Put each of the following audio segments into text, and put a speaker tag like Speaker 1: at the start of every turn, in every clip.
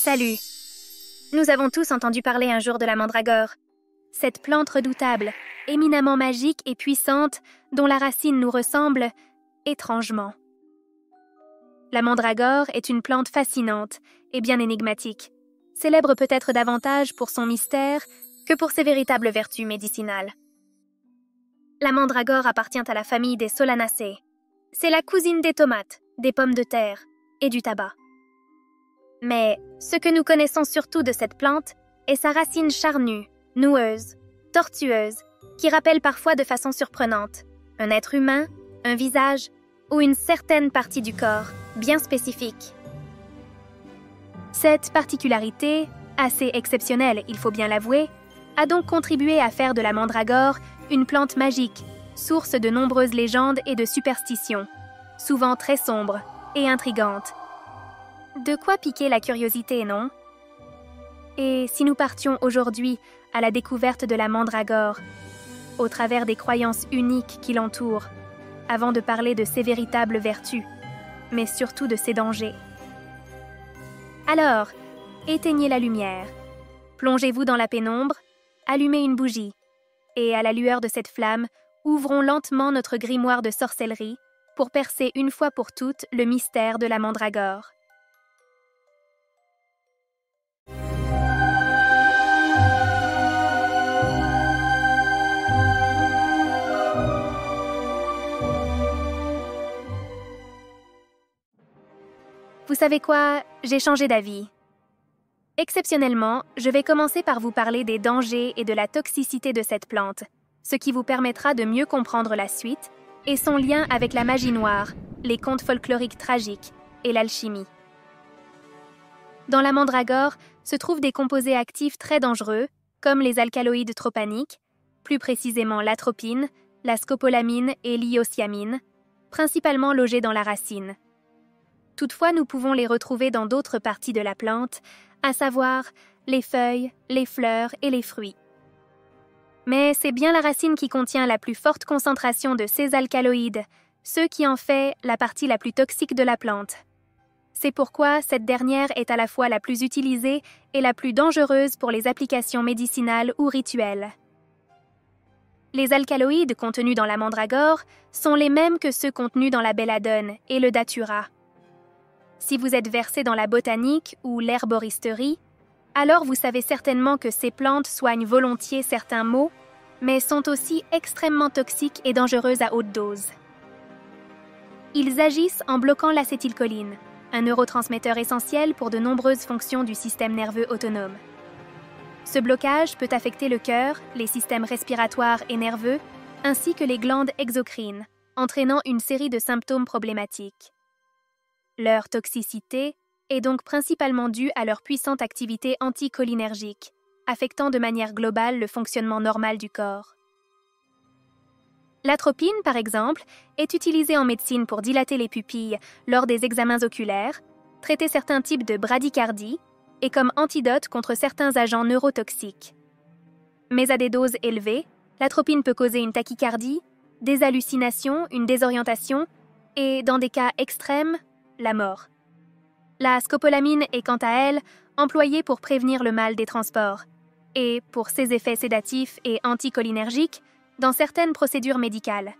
Speaker 1: Salut! Nous avons tous entendu parler un jour de la mandragore. Cette plante redoutable, éminemment magique et puissante, dont la racine nous ressemble étrangement. La mandragore est une plante fascinante et bien énigmatique, célèbre peut-être davantage pour son mystère que pour ses véritables vertus médicinales. La mandragore appartient à la famille des Solanacées. C'est la cousine des tomates, des pommes de terre et du tabac. Mais ce que nous connaissons surtout de cette plante est sa racine charnue, noueuse, tortueuse, qui rappelle parfois de façon surprenante un être humain, un visage ou une certaine partie du corps bien spécifique. Cette particularité, assez exceptionnelle, il faut bien l'avouer, a donc contribué à faire de la mandragore une plante magique, source de nombreuses légendes et de superstitions, souvent très sombres et intrigantes. De quoi piquer la curiosité, non? Et si nous partions aujourd'hui à la découverte de la mandragore, au travers des croyances uniques qui l'entourent, avant de parler de ses véritables vertus, mais surtout de ses dangers? Alors, éteignez la lumière, plongez-vous dans la pénombre, allumez une bougie, et à la lueur de cette flamme, ouvrons lentement notre grimoire de sorcellerie pour percer une fois pour toutes le mystère de la mandragore. Vous savez quoi? J'ai changé d'avis. Exceptionnellement, je vais commencer par vous parler des dangers et de la toxicité de cette plante, ce qui vous permettra de mieux comprendre la suite et son lien avec la magie noire, les contes folkloriques tragiques et l'alchimie. Dans la mandragore se trouvent des composés actifs très dangereux, comme les alcaloïdes tropaniques, plus précisément l'atropine, la scopolamine et l'iocyanine, principalement logés dans la racine. Toutefois, nous pouvons les retrouver dans d'autres parties de la plante, à savoir les feuilles, les fleurs et les fruits. Mais c'est bien la racine qui contient la plus forte concentration de ces alcaloïdes, ce qui en fait la partie la plus toxique de la plante. C'est pourquoi cette dernière est à la fois la plus utilisée et la plus dangereuse pour les applications médicinales ou rituelles. Les alcaloïdes contenus dans la mandragore sont les mêmes que ceux contenus dans la belladone et le datura. Si vous êtes versé dans la botanique ou l'herboristerie, alors vous savez certainement que ces plantes soignent volontiers certains maux, mais sont aussi extrêmement toxiques et dangereuses à haute dose. Ils agissent en bloquant l'acétylcholine, un neurotransmetteur essentiel pour de nombreuses fonctions du système nerveux autonome. Ce blocage peut affecter le cœur, les systèmes respiratoires et nerveux, ainsi que les glandes exocrines, entraînant une série de symptômes problématiques. Leur toxicité est donc principalement due à leur puissante activité anticholinergique, affectant de manière globale le fonctionnement normal du corps. L'atropine, par exemple, est utilisée en médecine pour dilater les pupilles lors des examens oculaires, traiter certains types de bradycardie et comme antidote contre certains agents neurotoxiques. Mais à des doses élevées, l'atropine peut causer une tachycardie, des hallucinations, une désorientation et, dans des cas extrêmes, la mort. La scopolamine est quant à elle employée pour prévenir le mal des transports et pour ses effets sédatifs et anticholinergiques dans certaines procédures médicales.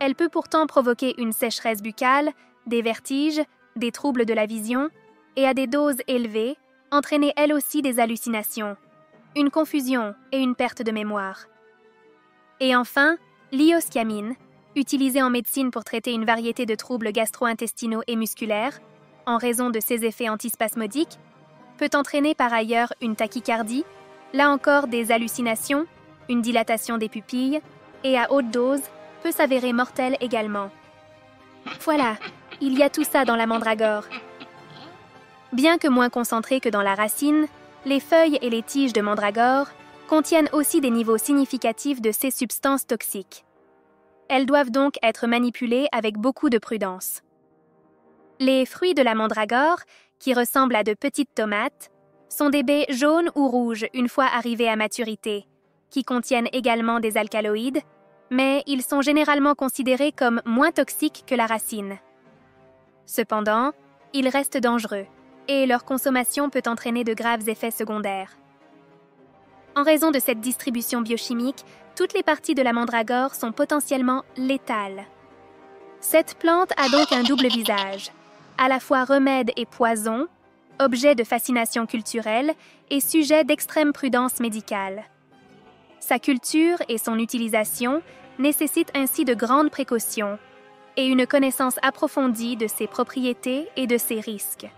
Speaker 1: Elle peut pourtant provoquer une sécheresse buccale, des vertiges, des troubles de la vision et à des doses élevées, entraîner elle aussi des hallucinations, une confusion et une perte de mémoire. Et enfin, l'iocyanine, utilisée en médecine pour traiter une variété de troubles gastro-intestinaux et musculaires, en raison de ses effets antispasmodiques, peut entraîner par ailleurs une tachycardie, là encore des hallucinations, une dilatation des pupilles, et à haute dose, peut s'avérer mortelle également. Voilà, il y a tout ça dans la mandragore. Bien que moins concentrées que dans la racine, les feuilles et les tiges de mandragore contiennent aussi des niveaux significatifs de ces substances toxiques. Elles doivent donc être manipulées avec beaucoup de prudence. Les fruits de la mandragore, qui ressemblent à de petites tomates, sont des baies jaunes ou rouges une fois arrivées à maturité, qui contiennent également des alcaloïdes, mais ils sont généralement considérés comme moins toxiques que la racine. Cependant, ils restent dangereux, et leur consommation peut entraîner de graves effets secondaires. En raison de cette distribution biochimique, toutes les parties de la mandragore sont potentiellement létales. Cette plante a donc un double visage, à la fois remède et poison, objet de fascination culturelle et sujet d'extrême prudence médicale. Sa culture et son utilisation nécessitent ainsi de grandes précautions et une connaissance approfondie de ses propriétés et de ses risques.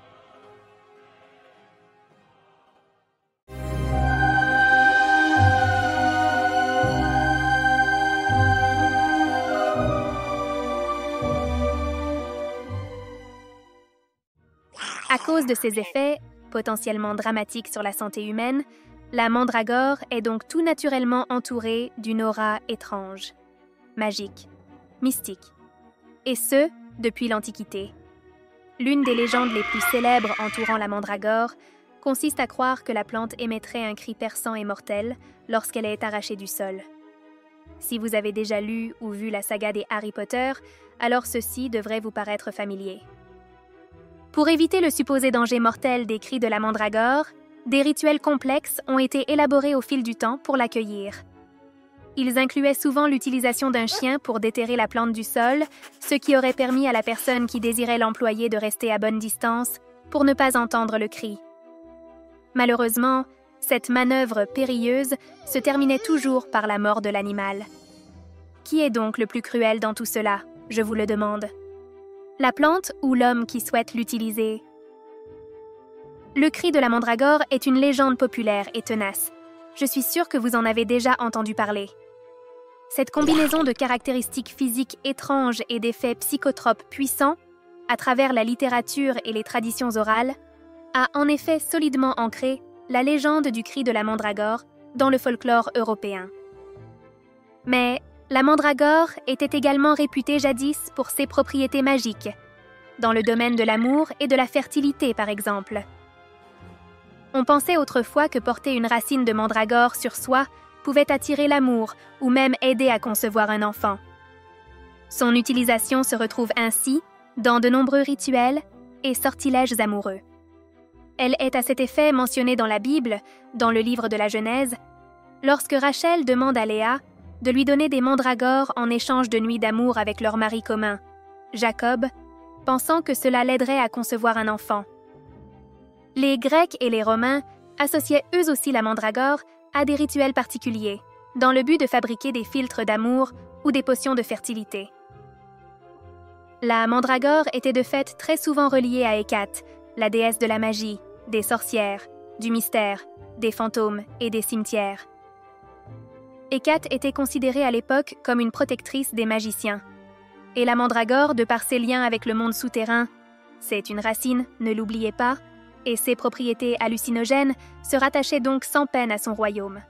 Speaker 1: À cause de ses effets, potentiellement dramatiques sur la santé humaine, la mandragore est donc tout naturellement entourée d'une aura étrange, magique, mystique. Et ce, depuis l'Antiquité. L'une des légendes les plus célèbres entourant la mandragore consiste à croire que la plante émettrait un cri perçant et mortel lorsqu'elle est arrachée du sol. Si vous avez déjà lu ou vu la saga des Harry Potter, alors ceci devrait vous paraître familier. Pour éviter le supposé danger mortel des cris de la mandragore, des rituels complexes ont été élaborés au fil du temps pour l'accueillir. Ils incluaient souvent l'utilisation d'un chien pour déterrer la plante du sol, ce qui aurait permis à la personne qui désirait l'employer de rester à bonne distance pour ne pas entendre le cri. Malheureusement, cette manœuvre périlleuse se terminait toujours par la mort de l'animal. Qui est donc le plus cruel dans tout cela, je vous le demande? La plante ou l'homme qui souhaite l'utiliser? Le cri de la mandragore est une légende populaire et tenace. Je suis sûre que vous en avez déjà entendu parler. Cette combinaison de caractéristiques physiques étranges et d'effets psychotropes puissants, à travers la littérature et les traditions orales, a en effet solidement ancré la légende du cri de la mandragore dans le folklore européen. Mais la mandragore était également réputée jadis pour ses propriétés magiques, dans le domaine de l'amour et de la fertilité par exemple. On pensait autrefois que porter une racine de mandragore sur soi pouvait attirer l'amour ou même aider à concevoir un enfant. Son utilisation se retrouve ainsi dans de nombreux rituels et sortilèges amoureux. Elle est à cet effet mentionnée dans la Bible, dans le livre de la Genèse, lorsque Rachel demande à Léa de lui donner des mandragores en échange de nuits d'amour avec leur mari commun, Jacob, pensant que cela l'aiderait à concevoir un enfant. Les Grecs et les Romains associaient eux aussi la mandragore à des rituels particuliers, dans le but de fabriquer des filtres d'amour ou des potions de fertilité. La mandragore était de fait très souvent reliée à Hécate, la déesse de la magie, des sorcières, du mystère, des fantômes et des cimetières. Hécate était considérée à l'époque comme une protectrice des magiciens. Et la mandragore, de par ses liens avec le monde souterrain, c'est une racine, ne l'oubliez pas, et ses propriétés hallucinogènes se rattachaient donc sans peine à son royaume.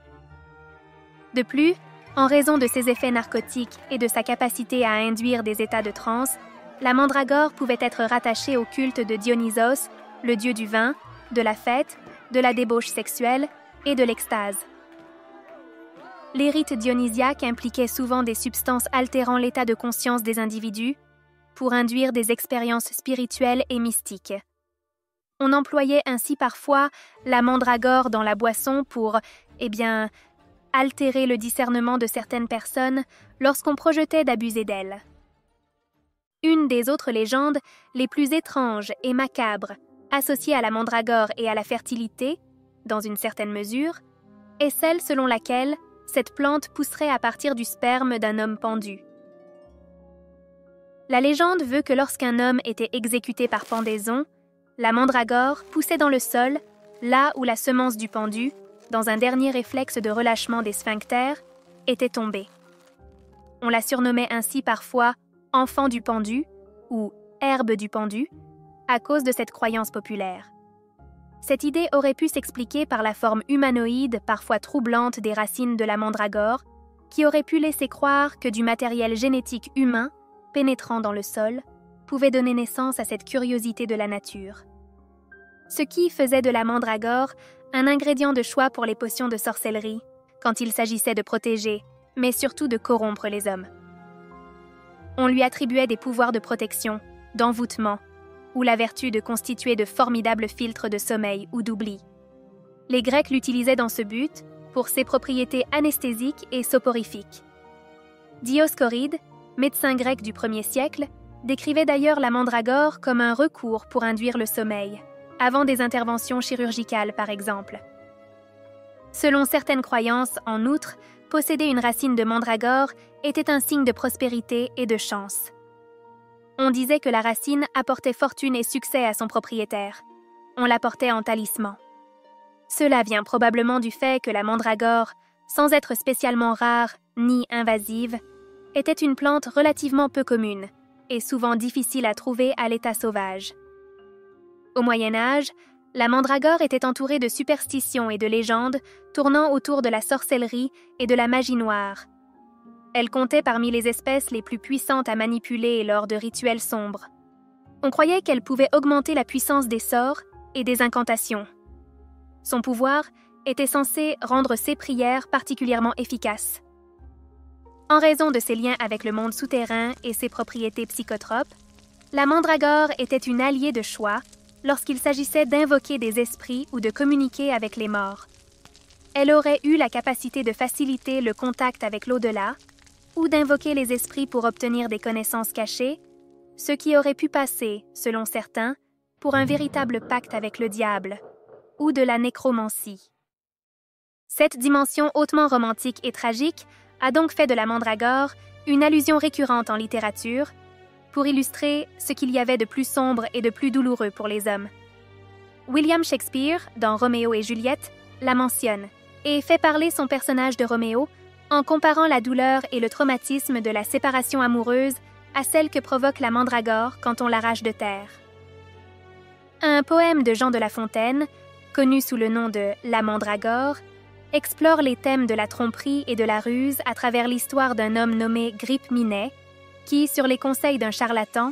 Speaker 1: De plus, en raison de ses effets narcotiques et de sa capacité à induire des états de transe, la mandragore pouvait être rattachée au culte de Dionysos, le dieu du vin, de la fête, de la débauche sexuelle et de l'extase. Les rites dionysiaques impliquaient souvent des substances altérant l'état de conscience des individus pour induire des expériences spirituelles et mystiques. On employait ainsi parfois la mandragore dans la boisson pour, altérer le discernement de certaines personnes lorsqu'on projetait d'abuser d'elles. Une des autres légendes les plus étranges et macabres, associée à la mandragore et à la fertilité, dans une certaine mesure, est celle selon laquelle cette plante pousserait à partir du sperme d'un homme pendu. La légende veut que lorsqu'un homme était exécuté par pendaison, la mandragore poussait dans le sol, là où la semence du pendu, dans un dernier réflexe de relâchement des sphincters, était tombée. On la surnommait ainsi parfois « enfant du pendu » ou « herbe du pendu » à cause de cette croyance populaire. Cette idée aurait pu s'expliquer par la forme humanoïde, parfois troublante des racines de la mandragore, qui aurait pu laisser croire que du matériel génétique humain, pénétrant dans le sol, pouvait donner naissance à cette curiosité de la nature. Ce qui faisait de la mandragore un ingrédient de choix pour les potions de sorcellerie, quand il s'agissait de protéger, mais surtout de corrompre les hommes. On lui attribuait des pouvoirs de protection, d'envoûtement, ou la vertu de constituer de formidables filtres de sommeil ou d'oubli. Les Grecs l'utilisaient dans ce but pour ses propriétés anesthésiques et soporifiques. Dioscoride, médecin grec du 1er siècle, décrivait d'ailleurs la mandragore comme un recours pour induire le sommeil, avant des interventions chirurgicales par exemple. Selon certaines croyances, en outre, posséder une racine de mandragore était un signe de prospérité et de chance. On disait que la racine apportait fortune et succès à son propriétaire. On la portait en talisman. Cela vient probablement du fait que la mandragore, sans être spécialement rare ni invasive, était une plante relativement peu commune et souvent difficile à trouver à l'état sauvage. Au Moyen Âge, la mandragore était entourée de superstitions et de légendes tournant autour de la sorcellerie et de la magie noire. Elle comptait parmi les espèces les plus puissantes à manipuler lors de rituels sombres. On croyait qu'elle pouvait augmenter la puissance des sorts et des incantations. Son pouvoir était censé rendre ses prières particulièrement efficaces. En raison de ses liens avec le monde souterrain et ses propriétés psychotropes, la mandragore était une alliée de choix lorsqu'il s'agissait d'invoquer des esprits ou de communiquer avec les morts. Elle aurait eu la capacité de faciliter le contact avec l'au-delà ou d'invoquer les esprits pour obtenir des connaissances cachées, ce qui aurait pu passer, selon certains, pour un véritable pacte avec le diable ou de la nécromancie. Cette dimension hautement romantique et tragique a donc fait de la mandragore une allusion récurrente en littérature pour illustrer ce qu'il y avait de plus sombre et de plus douloureux pour les hommes. William Shakespeare, dans Roméo et Juliette, la mentionne et fait parler son personnage de Roméo en comparant la douleur et le traumatisme de la séparation amoureuse à celle que provoque la mandragore quand on l'arrache de terre. Un poème de Jean de La Fontaine, connu sous le nom de La Mandragore, explore les thèmes de la tromperie et de la ruse à travers l'histoire d'un homme nommé Grippe Minet, qui, sur les conseils d'un charlatan,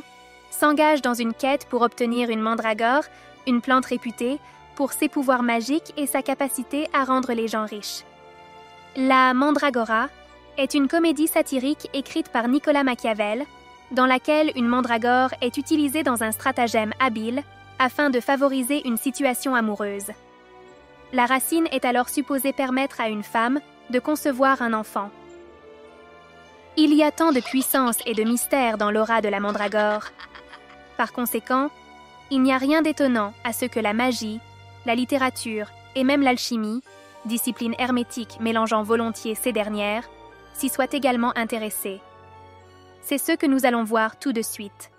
Speaker 1: s'engage dans une quête pour obtenir une mandragore, une plante réputée pour ses pouvoirs magiques et sa capacité à rendre les gens riches. La Mandragora est une comédie satirique écrite par Nicolas Machiavel, dans laquelle une mandragore est utilisée dans un stratagème habile afin de favoriser une situation amoureuse. La racine est alors supposée permettre à une femme de concevoir un enfant. Il y a tant de puissance et de mystère dans l'aura de la mandragore. Par conséquent, il n'y a rien d'étonnant à ce que la magie, la littérature et même l'alchimie, discipline hermétique mélangeant volontiers ces dernières, s'y soient également intéressées. C'est ce que nous allons voir tout de suite.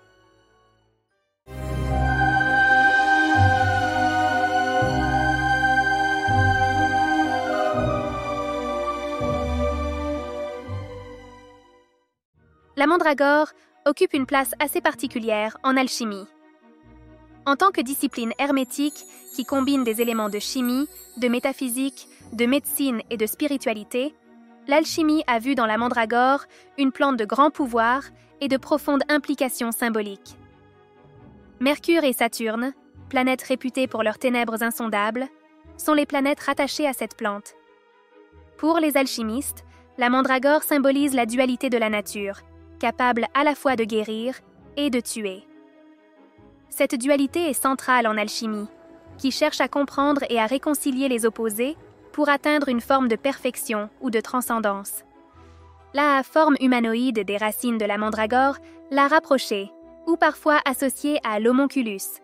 Speaker 1: La mandragore occupe une place assez particulière en alchimie. En tant que discipline hermétique qui combine des éléments de chimie, de métaphysique, de médecine et de spiritualité, l'alchimie a vu dans la mandragore une plante de grand pouvoir et de profondes implications symboliques. Mercure et Saturne, planètes réputées pour leurs ténèbres insondables, sont les planètes rattachées à cette plante. Pour les alchimistes, la mandragore symbolise la dualité de la nature, capable à la fois de guérir et de tuer. Cette dualité est centrale en alchimie, qui cherche à comprendre et à réconcilier les opposés pour atteindre une forme de perfection ou de transcendance. La forme humanoïde des racines de la mandragore l'a rapprochée, ou parfois associée à l'homonculus,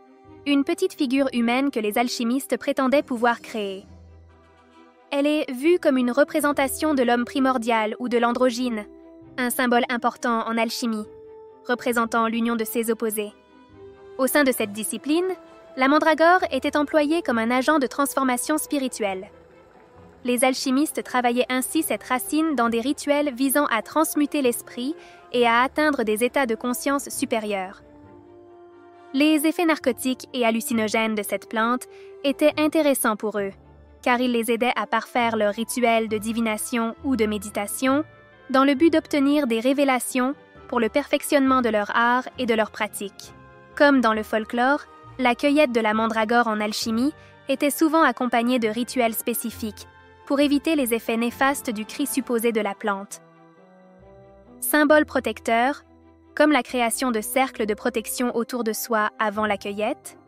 Speaker 1: une petite figure humaine que les alchimistes prétendaient pouvoir créer. Elle est vue comme une représentation de l'homme primordial ou de l'androgyne, un symbole important en alchimie, représentant l'union de ses opposés. Au sein de cette discipline, la mandragore était employée comme un agent de transformation spirituelle. Les alchimistes travaillaient ainsi cette racine dans des rituels visant à transmuter l'esprit et à atteindre des états de conscience supérieurs. Les effets narcotiques et hallucinogènes de cette plante étaient intéressants pour eux, car ils les aidaient à parfaire leurs rituels de divination ou de méditation, dans le but d'obtenir des révélations pour le perfectionnement de leur art et de leur pratique. Comme dans le folklore, la cueillette de la mandragore en alchimie était souvent accompagnée de rituels spécifiques pour éviter les effets néfastes du cri supposé de la plante. Symbole protecteur, comme la création de cercles de protection autour de soi avant la cueillette,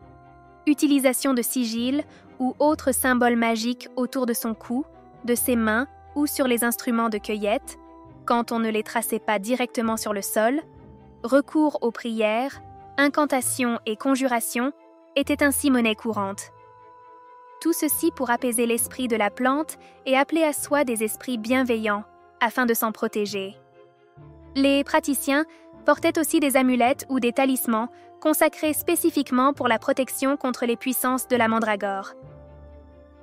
Speaker 1: utilisation de sigils ou autres symboles magiques autour de son cou, de ses mains ou sur les instruments de cueillette, quand on ne les traçait pas directement sur le sol, recours aux prières, incantations et conjurations étaient ainsi monnaie courante. Tout ceci pour apaiser l'esprit de la plante et appeler à soi des esprits bienveillants afin de s'en protéger. Les praticiens portaient aussi des amulettes ou des talismans consacrés spécifiquement pour la protection contre les puissances de la mandragore.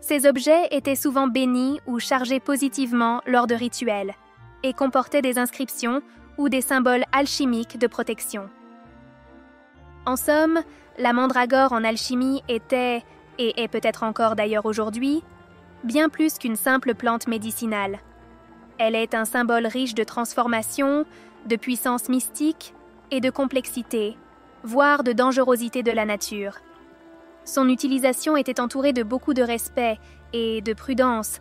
Speaker 1: Ces objets étaient souvent bénis ou chargés positivement lors de rituels et comportaient des inscriptions ou des symboles alchimiques de protection. En somme, la mandragore en alchimie était, et est peut-être encore d'ailleurs aujourd'hui, bien plus qu'une simple plante médicinale. Elle est un symbole riche de transformation, de puissance mystique et de complexité, voire de dangerosité de la nature. Son utilisation était entourée de beaucoup de respect et de prudence,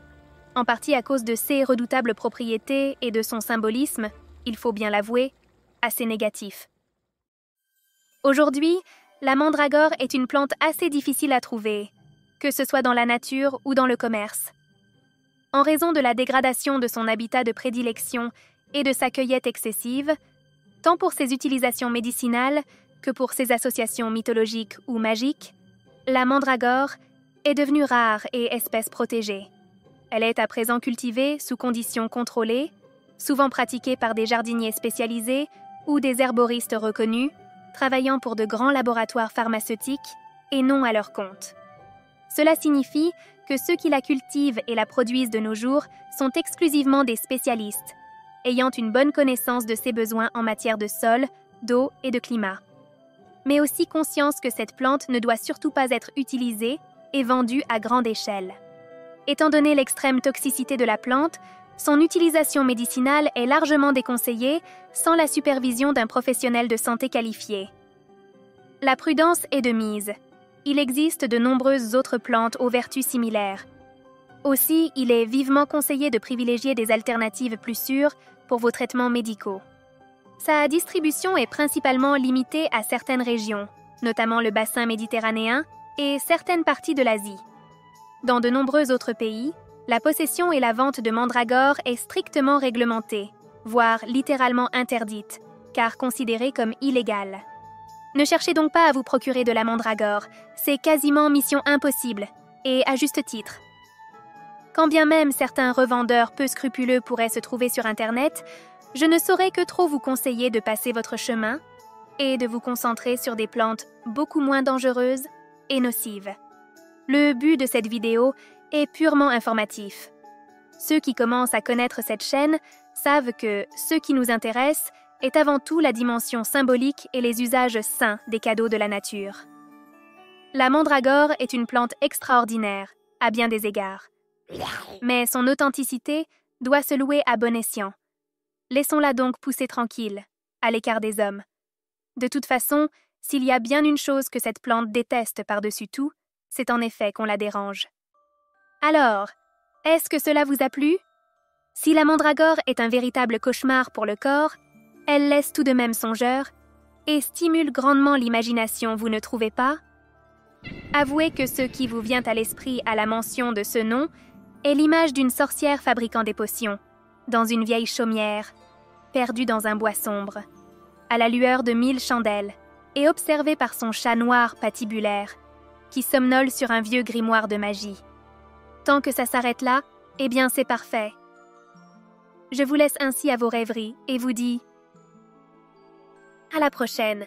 Speaker 1: en partie à cause de ses redoutables propriétés et de son symbolisme, il faut bien l'avouer, assez négatif. Aujourd'hui, la mandragore est une plante assez difficile à trouver, que ce soit dans la nature ou dans le commerce. En raison de la dégradation de son habitat de prédilection et de sa cueillette excessive, tant pour ses utilisations médicinales que pour ses associations mythologiques ou magiques, la mandragore est devenue rare et espèce protégée. Elle est à présent cultivée sous conditions contrôlées, souvent pratiquée par des jardiniers spécialisés ou des herboristes reconnus, travaillant pour de grands laboratoires pharmaceutiques et non à leur compte. Cela signifie que ceux qui la cultivent et la produisent de nos jours sont exclusivement des spécialistes, ayant une bonne connaissance de ses besoins en matière de sol, d'eau et de climat. Mais aussi conscience que cette plante ne doit surtout pas être utilisée et vendue à grande échelle. Étant donné l'extrême toxicité de la plante, son utilisation médicinale est largement déconseillée sans la supervision d'un professionnel de santé qualifié. La prudence est de mise. Il existe de nombreuses autres plantes aux vertus similaires. Aussi, il est vivement conseillé de privilégier des alternatives plus sûres pour vos traitements médicaux. Sa distribution est principalement limitée à certaines régions, notamment le bassin méditerranéen et certaines parties de l'Asie. Dans de nombreux autres pays, la possession et la vente de mandragore est strictement réglementée, voire littéralement interdite, car considérée comme illégale. Ne cherchez donc pas à vous procurer de la mandragore, c'est quasiment mission impossible, et à juste titre. Quand bien même certains revendeurs peu scrupuleux pourraient se trouver sur Internet, je ne saurais que trop vous conseiller de passer votre chemin et de vous concentrer sur des plantes beaucoup moins dangereuses et nocives. Le but de cette vidéo est purement informatif. Ceux qui commencent à connaître cette chaîne savent que ce qui nous intéresse est avant tout la dimension symbolique et les usages sains des cadeaux de la nature. La mandragore est une plante extraordinaire, à bien des égards. Mais son authenticité doit se louer à bon escient. Laissons-la donc pousser tranquille, à l'écart des hommes. De toute façon, s'il y a bien une chose que cette plante déteste par-dessus tout, c'est en effet qu'on la dérange. Alors, est-ce que cela vous a plu? Si la mandragore est un véritable cauchemar pour le corps, elle laisse tout de même songeur et stimule grandement l'imagination, vous ne trouvez pas? Avouez que ce qui vous vient à l'esprit à la mention de ce nom est l'image d'une sorcière fabriquant des potions, dans une vieille chaumière, perdue dans un bois sombre, à la lueur de 1000 chandelles, et observée par son chat noir patibulaire, qui somnole sur un vieux grimoire de magie. Tant que ça s'arrête là, eh bien c'est parfait. Je vous laisse ainsi à vos rêveries et vous dis à la prochaine.